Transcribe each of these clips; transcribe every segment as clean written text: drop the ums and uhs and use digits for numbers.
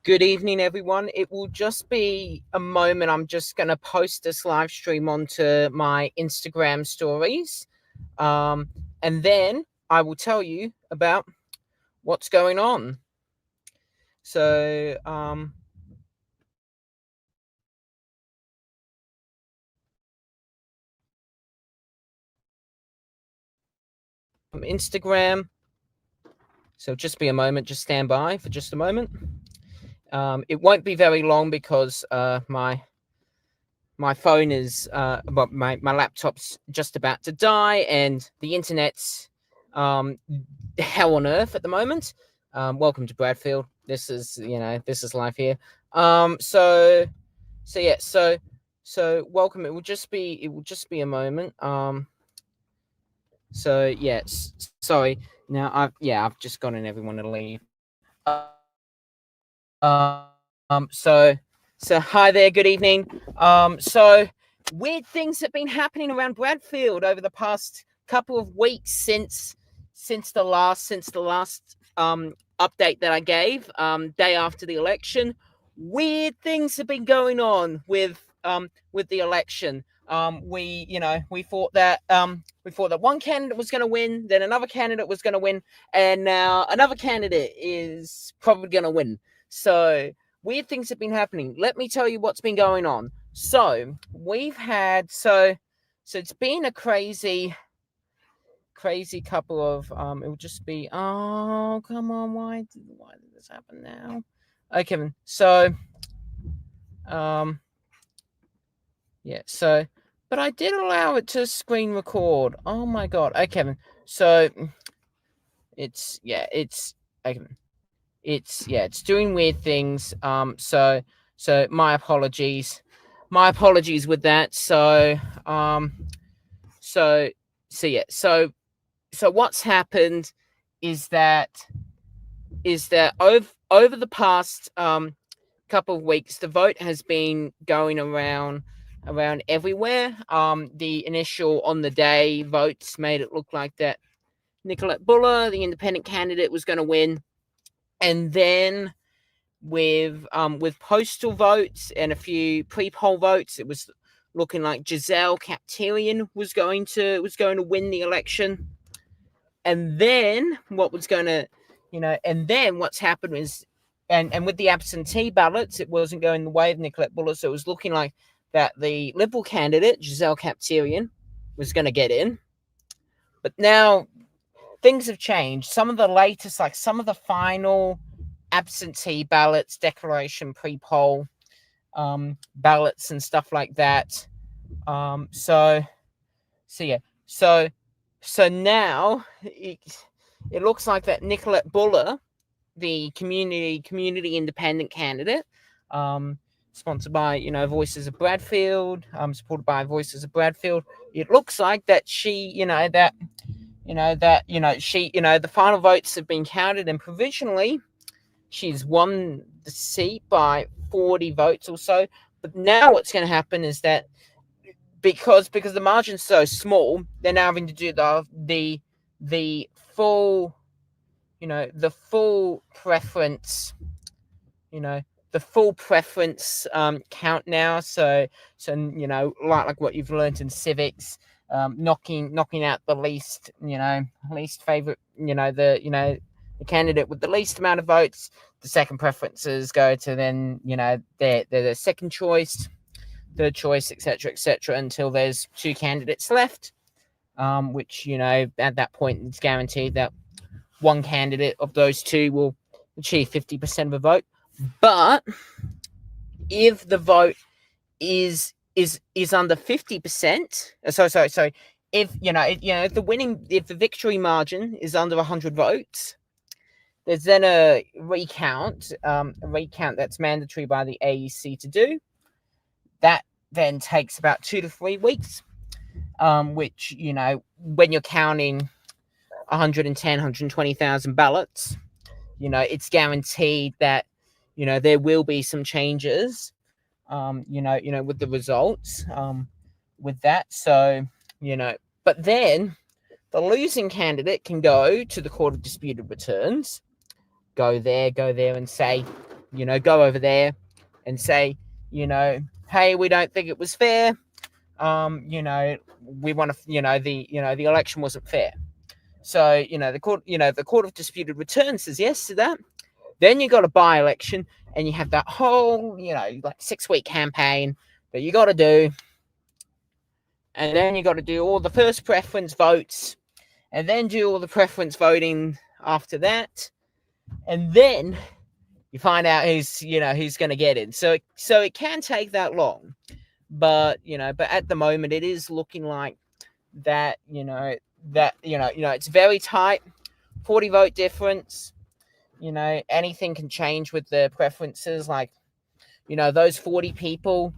Good evening, everyone. It will just be a moment. I'm just going to post this live stream onto my Instagram stories. And then I will tell you about what's going on. So, Instagram. So just be a moment. Just stand by for just a moment. It won't be very long because my phone is my laptop's just about to die and the internet's hell on earth at the moment. Welcome to Bradfield. This is life here. So welcome. It will just be a moment. So yes, sorry. Now I've just gotten everyone to leave. So hi there, good evening. So weird things have been happening around Bradfield over the past couple of weeks since the last update that I gave day after the election. Weird things have been going on with the election. We thought that one candidate was going to win, then another candidate was going to win, and now another candidate is probably going to win. So weird things have been happening. Let me tell you what's been going on. So we've had so it's been a crazy couple of it will just be, oh come on, why did this happen now? Okay, Kevin. So but I did allow it to screen record. Oh my god. Okay, Kevin. So it's doing weird things. So my apologies with that. So what's happened is that over the past couple of weeks, the vote has been going around everywhere. The initial on the day votes made it look like that Nicolette Buller, the independent candidate, was going to win. And then with postal votes and a few pre-poll votes, it was looking like Giselle Capterian was going to win the election. And then what's happened is, and with the absentee ballots, it wasn't going the way of Nicolette Buller, so it was looking like that the Liberal candidate, Giselle Capterian, was going to get in. But now things have changed. Some of the latest, like some of the final absentee ballots, declaration pre-poll ballots and stuff like that. So now it looks like that Nicolette Buller, the community independent candidate, sponsored by Voices of Bradfield, supported by Voices of Bradfield. It looks like that she, the final votes have been counted, and provisionally she's won the seat by 40 votes or so. But now what's going to happen is that because the margin's so small, they're now having to do the full, the full preference, count now. So like what you've learned in civics, knocking out the least favorite, the candidate with the least amount of votes. The second preferences go to then their second choice, third choice, etc., until there's two candidates left, which at that point it's guaranteed that one candidate of those two will achieve 50% of the vote. But if the vote is under 50%, sorry, if if the victory margin is under 100 votes, there's then a recount that's mandatory by the AEC to do. That then takes about 2 to 3 weeks, which, when you're counting 120,000 ballots, it's guaranteed that, there will be some changes, with the results, with that. So, but then the losing candidate can go to the Court of Disputed Returns, go there and say, go over there and say, hey, we don't think it was fair. We want to, the election wasn't fair. So, the Court of Disputed Returns says yes to that. Then you got a by-election, and you have that whole, 6-week campaign that you got to do. And then you got to do all the first preference votes, and then do all the preference voting after that. And then you find out who's going to get in. So it can take that long. But, but at the moment it is looking like that, it's very tight, 40 vote difference. Anything can change with the preferences, like, those 40 people,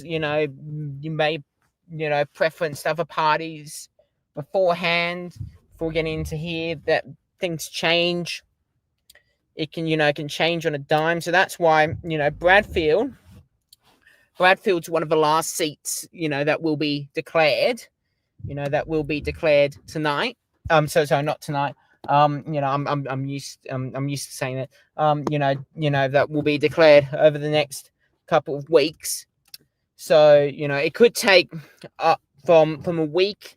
you may, preference other parties beforehand, before getting into here, that things change. It can change on a dime. So that's why, Bradfield's one of the last seats, that will be declared, tonight. Sorry, not tonight. I'm used to saying that. That will be declared over the next couple of weeks. So, it could take up from a week,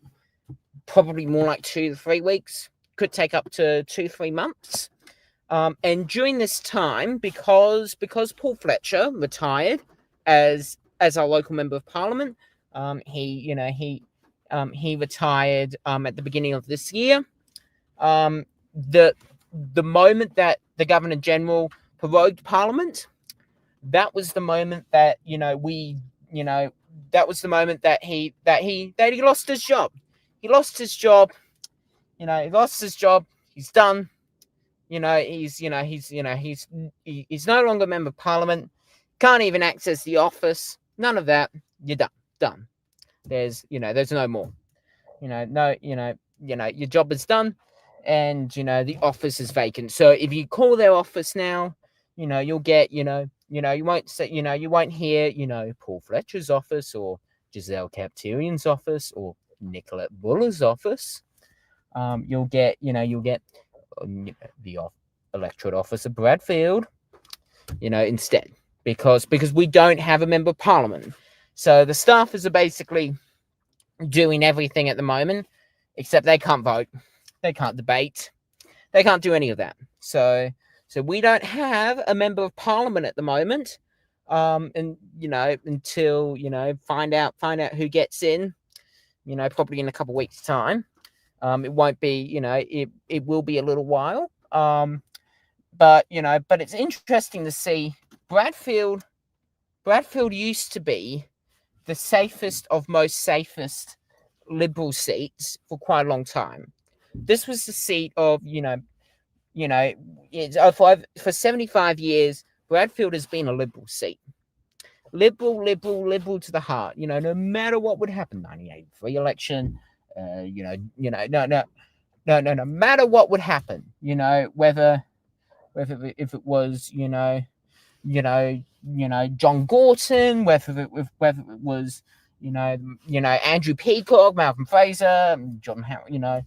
probably more like 2 to 3 weeks. Could take up to 2-3 months. And during this time, because Paul Fletcher retired as our local member of parliament, he retired at the beginning of this year. The moment that the Governor General prorogued Parliament, that was the moment that that was the moment that he lost his job. He lost his job. He's done. He's no longer a member of Parliament. Can't even access the office. None of that. You're done. There's no more. Your job is done. And, the office is vacant. So if you call their office now, you'll get, you won't say, you won't hear, Paul Fletcher's office or Giselle Capterian's office or Nicolette Buller's office. you'll get the electorate office of Bradfield, instead, because we don't have a member of parliament. So the staffers are basically doing everything at the moment, except they can't vote, they can't debate, they can't do any of that. So we don't have a member of parliament at the moment, and until find out who gets in, probably in a couple of weeks' time. It won't be, it will be a little while. But it's interesting to see Bradfield. Bradfield used to be the safest of most safest Liberal seats for quite a long time. This was the seat of, for 75 years, Bradfield has been a Liberal seat. Liberal to the heart. No matter what would happen, 1983 election, no matter what would happen, whether if it was, John Gorton, whether it was, Andrew Peacock, Malcolm Fraser, John Howard,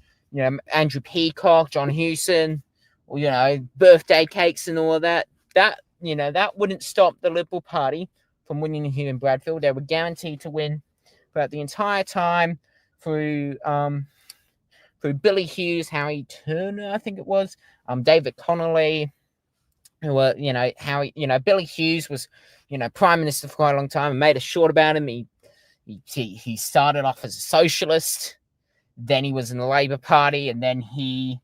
Andrew Peacock, John Hewson, or, birthday cakes and all of that, that wouldn't stop the Liberal Party from winning here in Bradfield. They were guaranteed to win throughout the entire time through Billy Hughes, Howie Turner, I think it was, David Connolly, who were, Billy Hughes was, Prime Minister for quite a long time, and made a short about him. He started off as a socialist, then he was in the Labour Party, and then he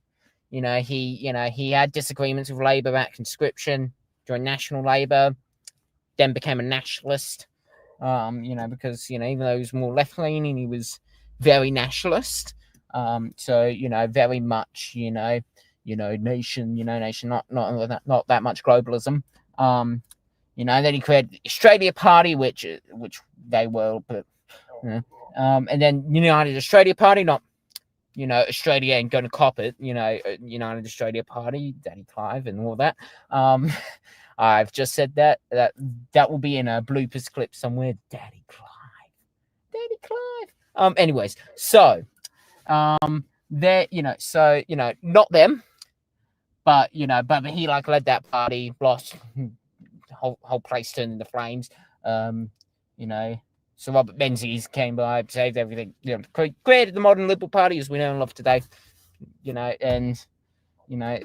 had disagreements with Labour about conscription, joined National Labour, then became a nationalist, because, even though he was more left-leaning, he was very nationalist. So, very much, nation, not that much globalism. Then he created the Australia Party, which they were, but, and then United Australia Party, not, Australia ain't going to cop it, United Australia Party, Danny Clive and all that. I've just said that will be in a bloopers clip somewhere. Daddy Clive. Anyways, so, there, not them, but he led that party, lost, whole place turned into flames. So Robert Menzies came by, saved everything, created the modern Liberal Party as we know and love today. And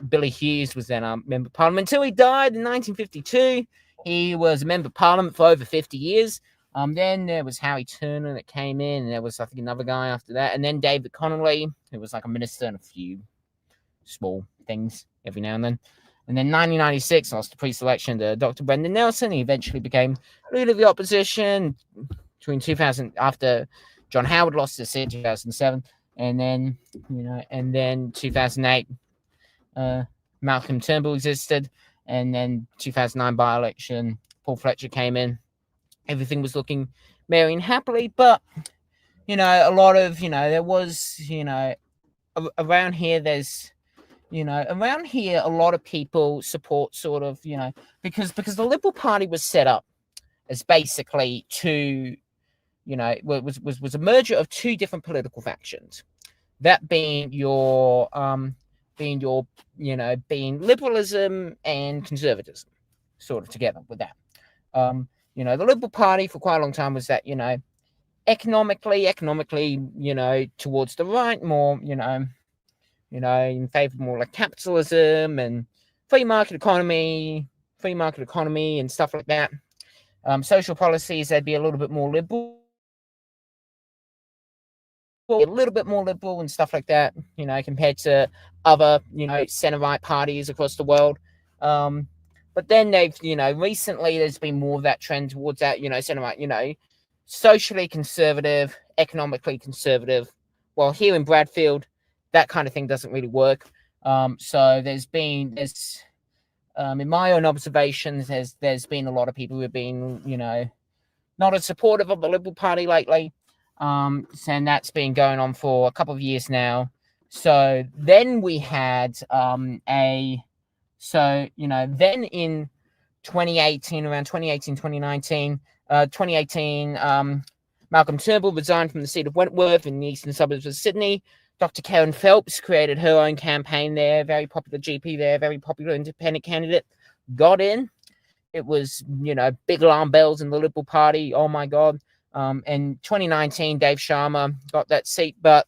Billy Hughes was then a member of parliament until he died in 1952. He was a member of parliament for over 50 years. Then there was Howie Turner that came in, and there was, I think, another guy after that. And then David Connolly, who was like a minister and a few small things every now and then. And then 1996, lost the pre-selection to Dr. Brendan Nelson. He eventually became leader of the opposition between 2000, after John Howard lost his seat in 2007. And then, and then 2008, Malcolm Turnbull existed. And then 2009 by-election, Paul Fletcher came in. Everything was looking merry and happily, but, a lot of, there was, around here, there's, around here, a lot of people support sort of, because the Liberal Party was set up as basically two, was a merger of two different political factions. That being being liberalism and conservatism, sort of together with that. The Liberal Party for quite a long time was that, economically, towards the right, more, in favor of more like capitalism and free market economy and stuff like that. Social policies, they'd be a little bit more liberal, and stuff like that, compared to other, centre-right parties across the world. But then they've, recently there's been more of that trend towards that, centre-right, socially conservative, economically conservative. Well, here in Bradfield, that kind of thing doesn't really work. So there's in my own observations, there's been a lot of people who have been, not as supportive of the Liberal Party lately. And that's been going on for a couple of years now. So then we had then in 2018, around 2018, Malcolm Turnbull resigned from the seat of Wentworth in the eastern suburbs of Sydney Dr. Karen Phelps created her own campaign there, very popular GP there, very popular independent candidate, got in. It was, big alarm bells in the Liberal Party. Oh my God. And 2019, Dave Sharma got that seat, but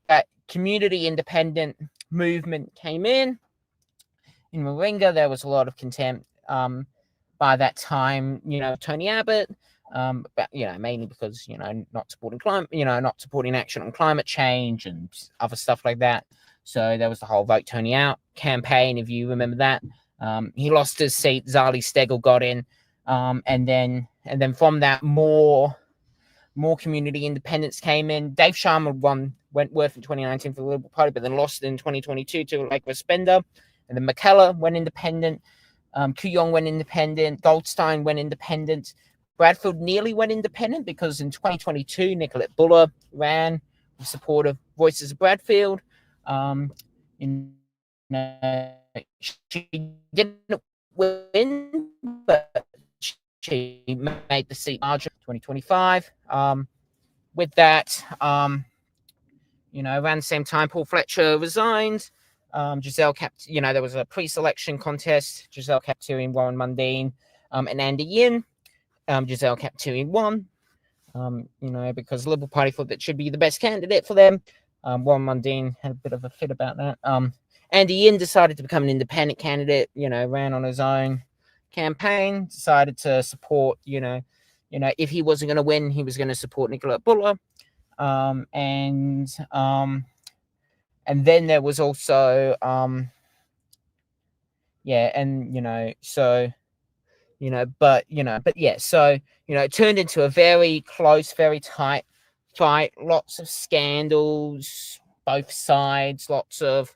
that community independent movement came in Warringah. There was a lot of contempt by that time, Tony Abbott, but, mainly because, not supporting climate, not supporting action on climate change and other stuff like that. So there was the whole Vote Tony Out campaign, if you remember that. He lost his seat. Zali Steggall got in. And then from that, more community independents came in. Dave Sharma won Wentworth in 2019 for the Liberal Party, but then lost it in 2022 to Lake Spender. And then McKellar went independent. Kooyong went independent. Goldstein went independent. Bradfield nearly went independent because in 2022, Nicolette Buller ran with support of Voices of Bradfield. She didn't win, but she made the seat larger in 2025. With that, around the same time, Paul Fletcher resigned. Giselle there was a pre-selection contest. Giselle Capturian, Warren Mundine, and Andy Yin. Giselle Capturian won, because the Liberal Party thought that should be the best candidate for them. Warren Mundine had a bit of a fit about that. Andy Yin decided to become an independent candidate, ran on his own campaign, decided to support, if he wasn't going to win, he was going to support Nicolette Buller. And then there was also, but yeah, so, it turned into a very close, very tight fight, lots of scandals, both sides, lots of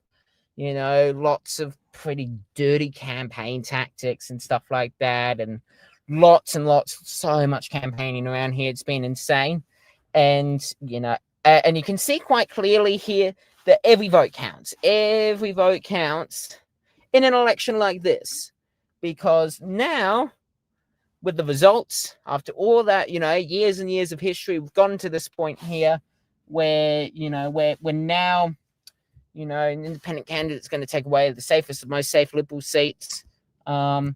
pretty dirty campaign tactics and stuff like that, and lots, so much campaigning around here. It's been insane. And, and you can see quite clearly here that every vote counts. Every vote counts in an election like this, because now, with the results, after all that, years and years of history, we've gotten to this point here where, we're now, an independent candidate's going to take away the safest, most safe Liberal seats, and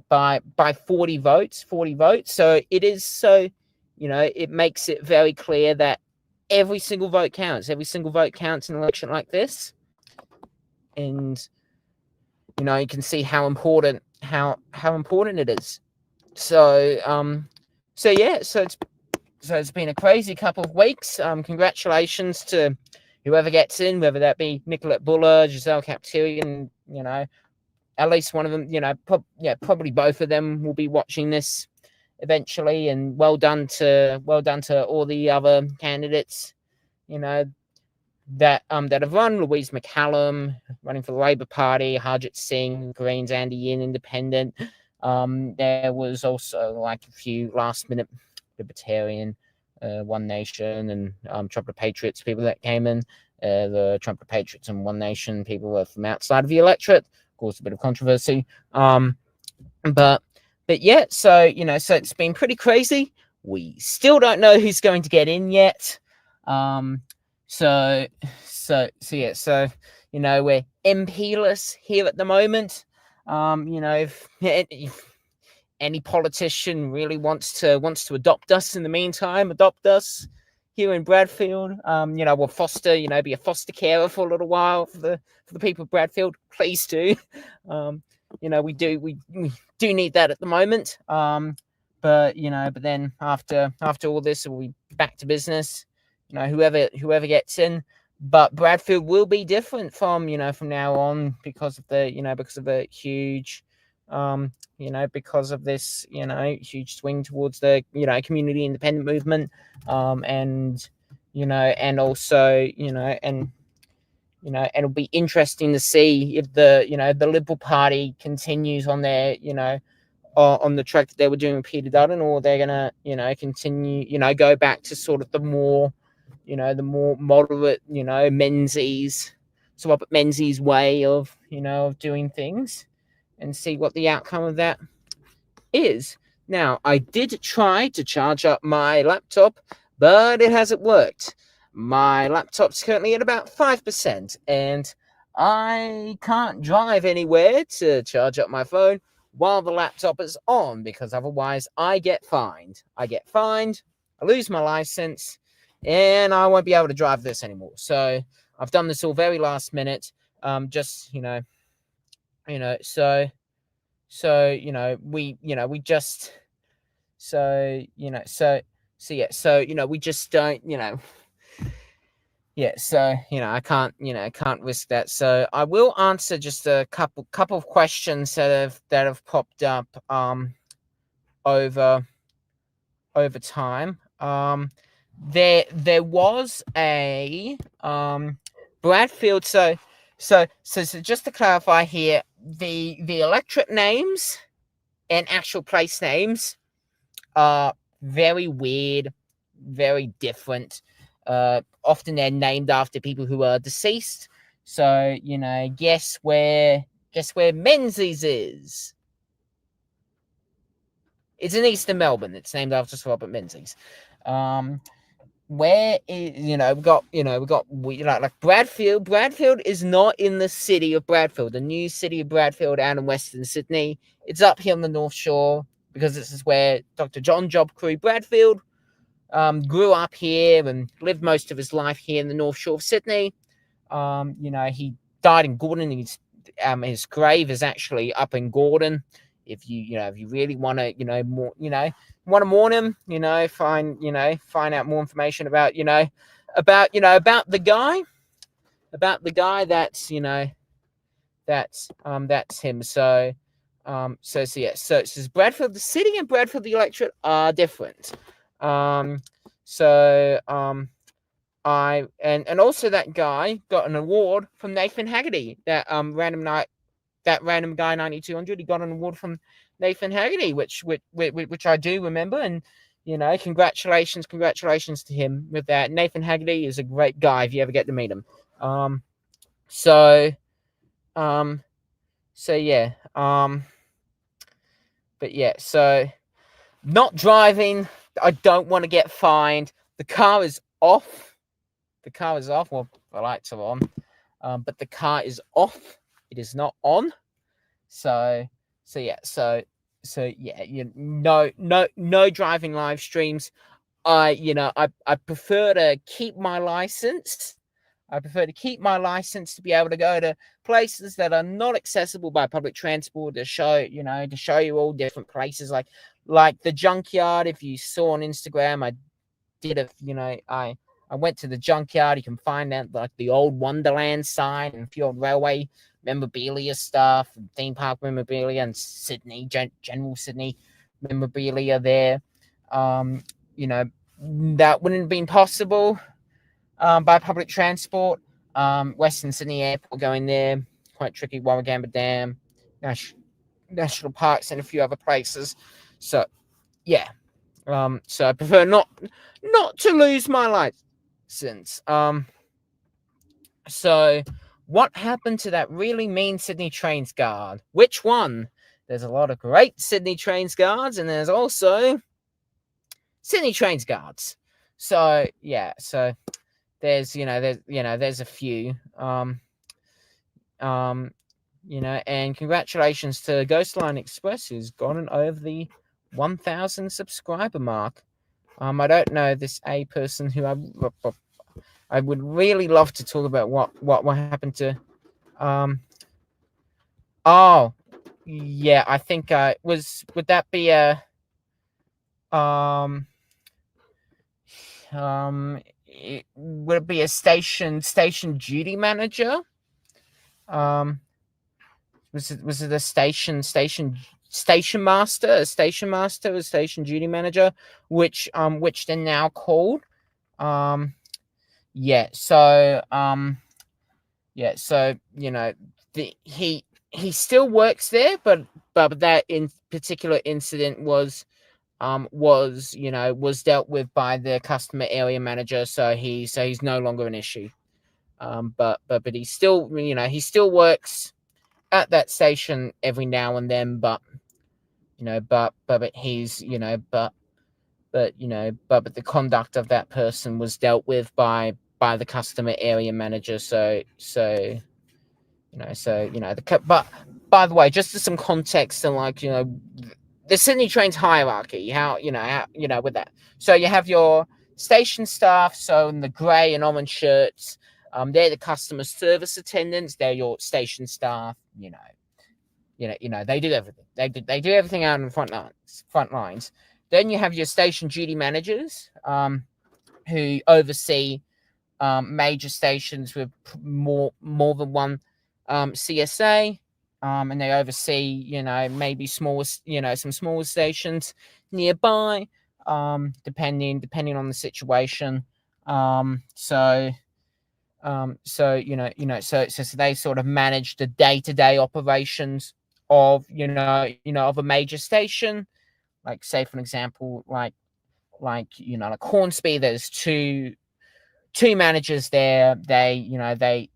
by 40 votes. So it is it makes it very clear that every single vote counts. Every single vote counts in an election like this, and you can see how important it is. So it's been a crazy couple of weeks. Congratulations to whoever gets in, whether that be Nicolette Buller, Giselle Capturian, at least one of them, probably both of them will be watching this eventually. And well done to all the other candidates, that have run. Louise McCallum running for the Labour Party, Harjit Singh, Greens, Andy Yin, Independent. There was also a few last minute Libertarian, One Nation, and Trump Patriots people that came in. The Trump Patriots and One Nation people were from outside of the electorate, caused a bit of controversy. But yeah, so it's been pretty crazy. We still don't know who's going to get in yet. So we're MP-less here at the moment. If any politician really wants to adopt us in the meantime, adopt us here in Bradfield. We'll foster, be a foster carer for a little while for the people of Bradfield. Please do. We do need that at the moment. But then after all this, we'll be back to business. Whoever gets in. But Bradfield will be different from now on because of the huge, because of this, huge swing towards the, community independent movement, and also, and it'll be interesting to see if the Liberal Party continues on their, on the track that they were doing with Peter Dutton, or they're gonna, continue, go back to sort of the more moderate, Menzies, so Robert Menzies way of, of doing things, and see what the outcome of that is. Now, I did try to charge up my laptop, but it hasn't worked. my laptop's currently at about 5%, and I can't drive anywhere to charge up my phone while the laptop is on, because otherwise I get fined. I lose my license, and I won't be able to drive this anymore. So I've done this all very last minute. Just we just we just don't, I can't risk that. So I will answer just a couple of questions that have popped up over time. There was a Bradfield. So just to clarify here, the electorate names and actual place names are very weird, very different. Often they're named after people who are deceased. So, guess where Menzies is? It's in eastern Melbourne. It's named after Sir Robert Menzies. Where is, like Bradfield. Bradfield is not in the city of Bradfield, the new city of Bradfield out in Western Sydney. It's up here on the North Shore, because this is where Dr. John Job Crew Bradfield grew up here and lived most of his life here in the North Shore of Sydney. He died in Gordon. His grave is actually up in Gordon. If you really want to, want to mourn him, find out more information about the guy, that's that's him. So Bradfield, the city, and Bradfield, the electorate, are different. Also that guy got an award from Nathan Haggerty. That random guy 9200, he got an award from Nathan Haggerty, which I do remember. And congratulations to him with that. Nathan Haggerty is a great guy if you ever get to meet him. So not driving. I don't want to get fined. The car is off. Well, the lights are on, but the car is off. It is not on. No driving live streams. I prefer to keep my license. To be able to go to places that are not accessible by public transport, to show you all different places, like the junkyard. If you saw on Instagram, I went to the junkyard. You can find out like the old Wonderland sign and a few old railway memorabilia stuff, and theme park memorabilia, and Sydney, general Sydney memorabilia there. That wouldn't have been possible by public transport. Western Sydney Airport, going there, quite tricky. Warragamba Dam, national parks, and a few other places. So yeah, so I prefer not to lose my license. So what happened to that really mean Sydney Trains guard? Which one? There's a lot of great Sydney Trains guards, and there's also Sydney Trains guards. So yeah, so there's a few. And congratulations to Ghostline Express, who's gotten over the 1,000 subscriber mark. I don't know this A person who I would really love to talk about what happened to. Oh, yeah, I think would that be a would it be a station duty manager? Was it a station master, a station duty manager, which they're now called. He still works there, but that in particular incident was dealt with by the customer area manager, so he's no longer an issue. But he still works at that station every now and then, but he's but the conduct of that person was dealt with by by the customer area manager. But by the way, just to some context and like, the Sydney Trains hierarchy, with that. So you have your station staff, so in the grey and orange shirts, they're the customer service attendants. They're your station staff. They do everything. They do everything out in the front lines. Then you have your station duty managers, who oversee major stations with more than one CSA, and they oversee, maybe some smaller stations nearby, depending on the situation. So they sort of manage the day-to-day operations of of a major station. Like, say for an example, like Hornsby, there's two managers there. They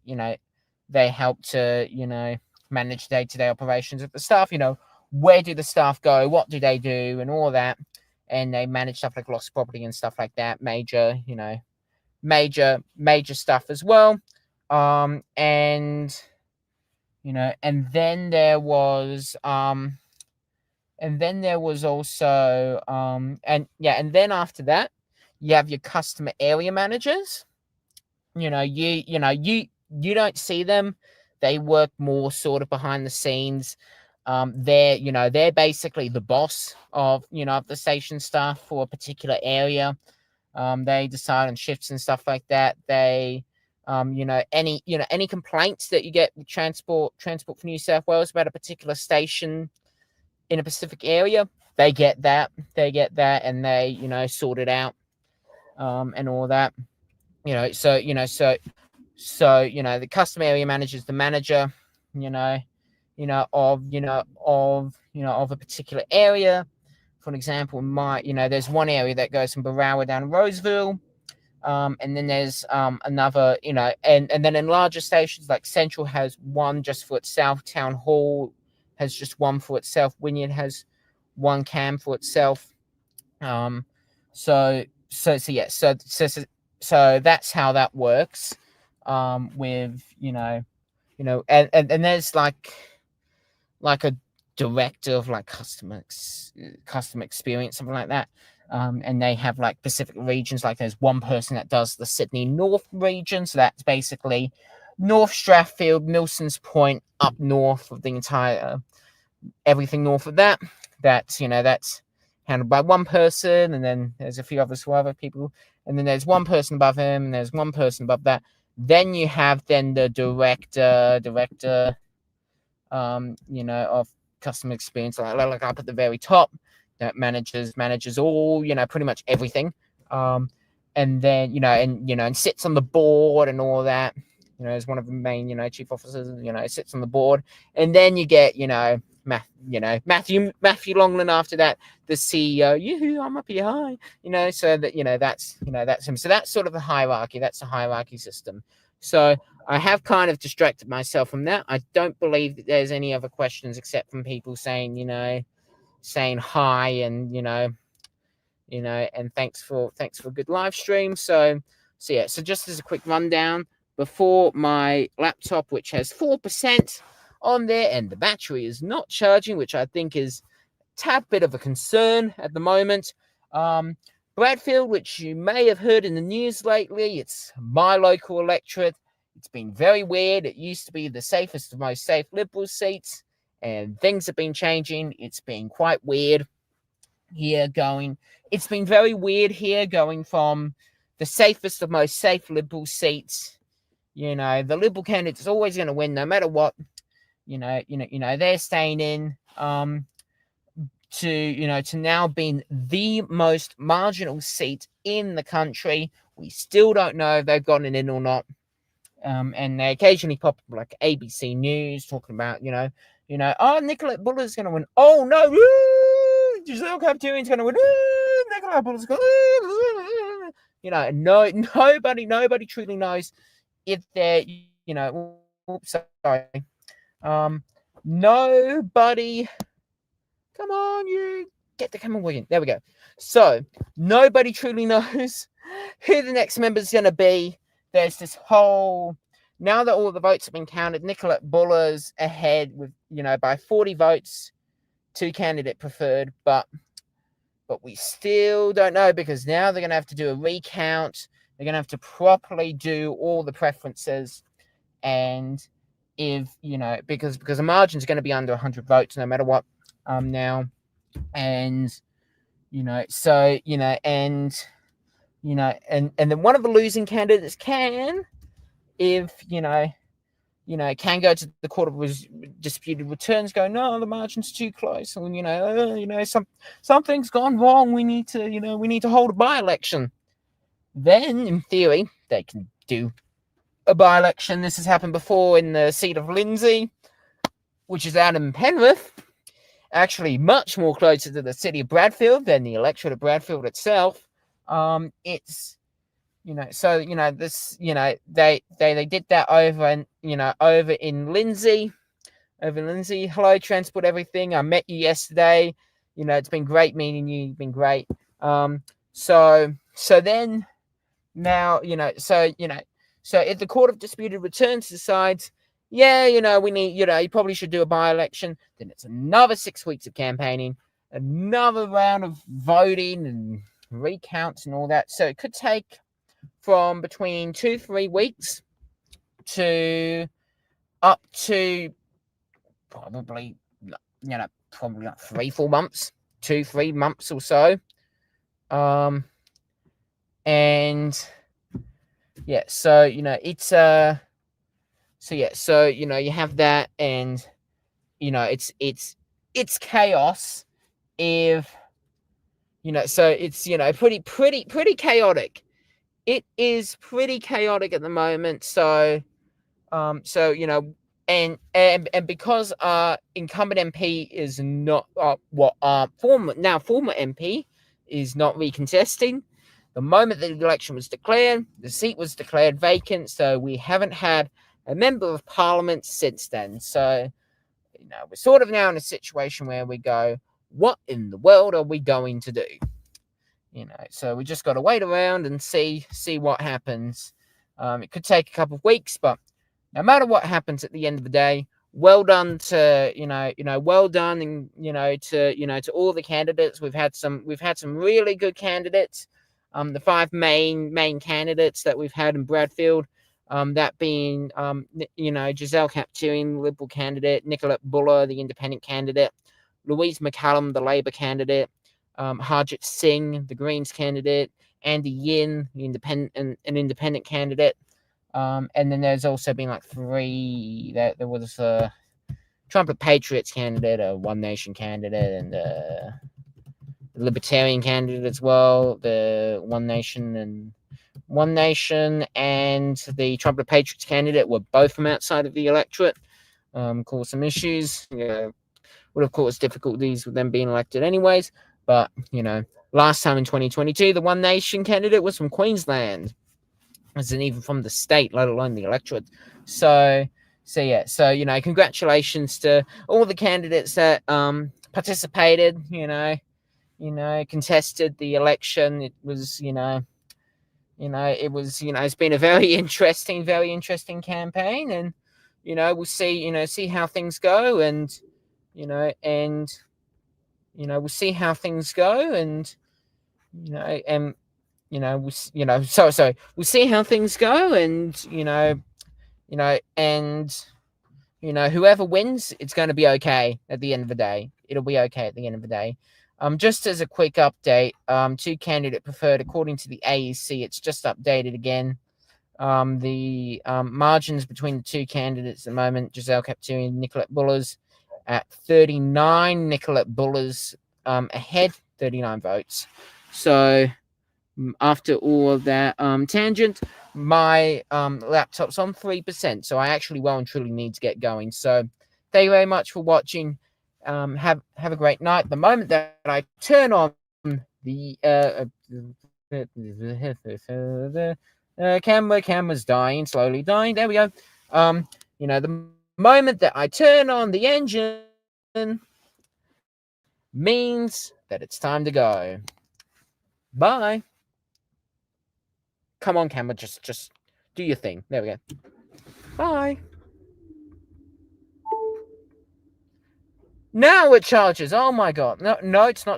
help to manage day-to-day operations of the staff. Where do the staff go, what do they do, and all that. And they manage stuff like lost property and stuff like that, major stuff as well. And then there was also and then after that you have your customer area managers. You don't see them. They work more sort of behind the scenes. They're basically the boss of the station staff for a particular area. They decide on shifts and stuff like that. They any complaints that you get with transport for New South Wales about a particular station in a specific area, they get that, and they sort it out, and all that. The customer area manager is the manager, of a particular area. For an example, there's one area that goes from Barawa down to Roseville, and then there's another, and then in larger stations like Central has one just for itself, Town Hall has just one for itself, Wynyard has one cam for itself. So that's how that works. With and there's like a director of like customer experience, something like that. And they have like Pacific regions. Like there's one person that does the Sydney North region, so that's basically North Bradfield, Milsons Point, up north of the entire everything north of that. That's handled by one person, and then there's a few other people, and then there's one person above him, and there's one person above that. Then you have the director, of customer experience, like up at the very top, that manages all, pretty much everything. And then and sits on the board and all that. As one of the main chief officers, sits on the board, and then you get Matthew Longland after that, the CEO. I'm up here high, so that that's him. So that's sort of the hierarchy. That's the hierarchy system. So I have kind of distracted myself from that. I don't believe that there's any other questions except from people saying hi and and thanks for a good live stream. So just as a quick rundown, before my laptop, which has 4% on there and the battery is not charging, which I think is a tad bit of a concern at the moment. Bradfield, which you may have heard in the news lately, it's my local electorate. It's been very weird. It used to be the safest of most safe Liberal seats, and things have been changing. It's been quite weird here going. It's been very weird here going from the safest of most safe Liberal seats. The Liberal candidate is always going to win no matter what. They're staying in. To now being the most marginal seat in the country. We still don't know if they've gotten in or not. And they occasionally pop up like ABC News talking about, Nicolette Buller's going to win. Oh no, Giselle Capiturian's going to win. Nicolette Buller's going to nobody truly knows if they're, nobody. Come on, you get the camera working. There we go. So nobody truly knows who the next member is going to be. there's this whole, now that all the votes have been counted, Nicolette Buller's ahead with, by 40 votes, two candidate preferred, but we still don't know, because now they're going to have to do a recount. They're going to have to properly do all the preferences, and if because the margin's going to be under 100 votes no matter what now, and so and and then one of the losing candidates can, if can go to the court of disputed returns, go, no, the margin's too close, and something's gone wrong, we need to hold a by-election. Then in theory they can do a by-election. This has happened before in the seat of Lindsay, which is out in Penrith, actually much more closer to the city of Bradfield than the electorate of Bradfield itself. It's this they did that over in Lindsay. Hello, transport everything. I met you yesterday. It's been great meeting you. You've been great. So then now so if the court of disputed returns decides, we need, you probably should do a by-election, then it's another 6 weeks of campaigning, another round of voting and recounts and all that. So it could take from between 2-3 weeks to up to probably like 3-4 months, 2-3 months or so. And yeah, so it's so you have that, and it's chaos if so it's pretty chaotic. It is pretty chaotic at the moment. So and because incumbent MP is not former MP is not recontesting. The moment the election was declared, the seat was declared vacant, so we haven't had a member of parliament since then. So we're sort of now in a situation where we go, what in the world are we going to do? So we just got to wait around and see what happens. It could take a couple of weeks, but no matter what happens at the end of the day, well done to well done, and to all the candidates. We've had some really good candidates. The 5 main candidates that we've had in Bradfield, that being Giselle Capturian, Liberal candidate; Nicolette Buller, the Independent candidate; Louise McCallum, the Labor candidate; Harjit Singh, the Greens candidate; Andy Yin, the Independent candidate. And then there's also been like 3. There was a Trump Patriots candidate, a One Nation candidate, and a Libertarian candidate as well. The One Nation and the Trump Patriots candidate were both from outside of the electorate. Caused some issues. Would have caused difficulties with them being elected anyways. But last time in 2022, the One Nation candidate was from Queensland. Isn't even from the state, let alone the electorate. So congratulations to all the candidates that participated, contested the election. It was it's been a very interesting campaign, and we'll see how things go, and we'll see how things go, and we'll see how things go, and whoever wins, it's going to be okay at the end of the day. It'll be okay at the end of the day. Just as a quick update, 2 candidate preferred according to the AEC. It's just updated again. The margins between the 2 candidates at the moment: Giselle Capturian and Nicolette Buller's at 39. Nicolette Buller's ahead, 39 votes. So after all of that tangent, my laptop's on 3%, so I actually well and truly need to get going. So thank you very much for watching. Have a great night. The moment that I turn on the camera's dying, slowly dying. There we go. The moment that I turn on the engine means that it's time to go. Bye. Come on, camera, just Do your thing. There we go. Bye. Now it charges. Oh my god. No, it's not.